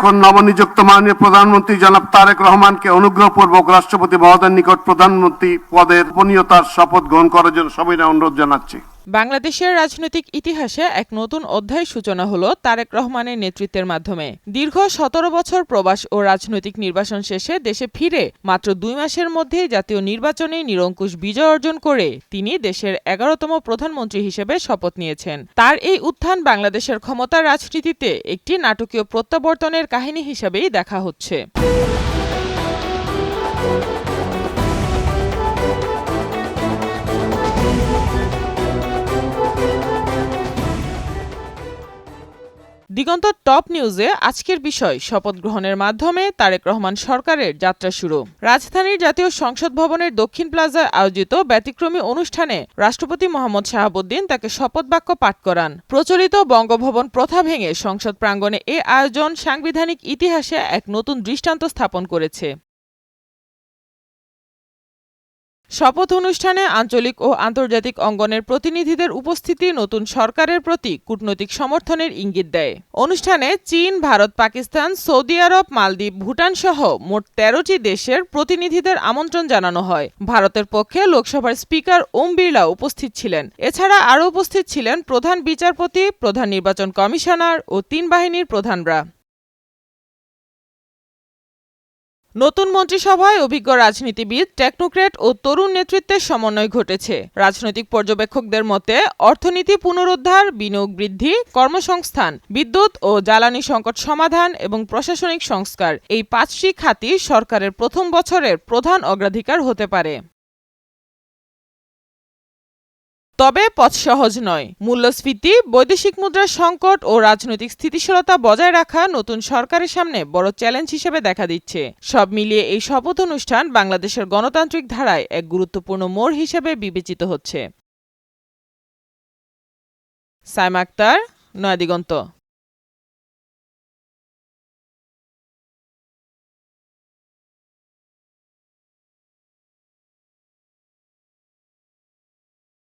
এখন নবনিযুক্ত মাননীয় প্রধানমন্ত্রী জনাব তারেক রহমানকে অনুগ্রহপূর্বক রাষ্ট্রপতি মহোদয়ের নিকট প্রধানমন্ত্রী পদের গোপনীয়তার শপথ গ্রহণ করার জন্য সবিনয় অনুরোধ জানাচ্ছি। বাংলাদেশের রাজনৈতিক ইতিহাসে এক নতুন অধ্যায় সূচনা হলো তারেক রহমানের নেতৃত্বের মাধ্যমে। দীর্ঘ ১৭ বছর প্রবাস ও রাজনৈতিক নির্বাসন শেষে দেশে ফিরে মাত্র ২ মাসের মধ্যেই জাতীয় নির্বাচনে নিরঙ্কুশ বিজয় অর্জন করে তিনি দেশের ১১তম প্রধানমন্ত্রী হিসেবে শপথ নিয়েছেন। তার এই উত্থান বাংলাদেশের ক্ষমতার রাজনীতিতে একটি নাটকীয় প্রত্যাবর্তনের কাহিনী হিসেবেই দেখা হচ্ছে। দিগন্ত টপ নিউজে আজকের বিষয় শপথ গ্রহণের মাধ্যমে তারেক রহমান সরকারের যাত্রা শুরু। রাজধানীর জাতীয় সংসদ ভবনের দক্ষিণ প্লাজায় আয়োজিত ব্যতিক্রমী অনুষ্ঠানে রাষ্ট্রপতি মোহাম্মদ শাহাবুদ্দিন তাকে শপথ বাক্য পাঠ করান। প্রচলিত বঙ্গভবন প্রথা ভেঙে সংসদ প্রাঙ্গণে এ আয়োজন সাংবিধানিক ইতিহাসে এক নতুন দৃষ্টান্ত স্থাপন করেছে। শপথ অনুষ্ঠানে আঞ্চলিক ও আন্তর্জাতিক অঙ্গনের প্রতিনিধিদের উপস্থিতি নতুন সরকারের প্রতি কূটনৈতিক সমর্থনের ইঙ্গিত দেয়। অনুষ্ঠানে চীন, ভারত, পাকিস্তান, সৌদি আরব, মালদ্বীপ, ভুটান সহ মোট ১৩টি দেশের প্রতিনিধিদের আমন্ত্রণ জানানো হয়। ভারতের পক্ষে লোকসভার স্পিকার ওম বিড়লা উপস্থিত ছিলেন। এছাড়া আরও উপস্থিত ছিলেন প্রধান বিচারপতি, প্রধান নির্বাচন কমিশনার ও ৩ বাহিনীর প্রধানরা। নতুন মন্ত্রিসভায় অভিজ্ঞ রাজনীতিবিদ, টেকনোক্র্যাট ও তরুণ নেতৃত্বের সমন্বয় ঘটেছে। রাজনৈতিক পর্যবেক্ষকদের মতে অর্থনীতি পুনরুদ্ধার, বিনিয়োগ বৃদ্ধি, কর্মসংস্থান, বিদ্যুৎ ও জ্বালানি সংকট সমাধান এবং প্রশাসনিক সংস্কার এই ৫টি খাতই সরকারের প্রথম বছরের প্রধান অগ্রাধিকার হতে পারে। তবে পথ সহজ নয়। মূল্যস্ফীতি, বৈদেশিক মুদ্রার সংকট ও রাজনৈতিক স্থিতিশীলতা বজায় রাখা নতুন সরকারের সামনে বড় চ্যালেঞ্জ হিসেবে দেখা দিচ্ছে। সব মিলিয়ে এই শপথ অনুষ্ঠান বাংলাদেশের গণতান্ত্রিক ধারায় এক গুরুত্বপূর্ণ মোড় হিসেবে বিবেচিত হচ্ছে। সাইমা আক্তার, নয়াদিগন্ত।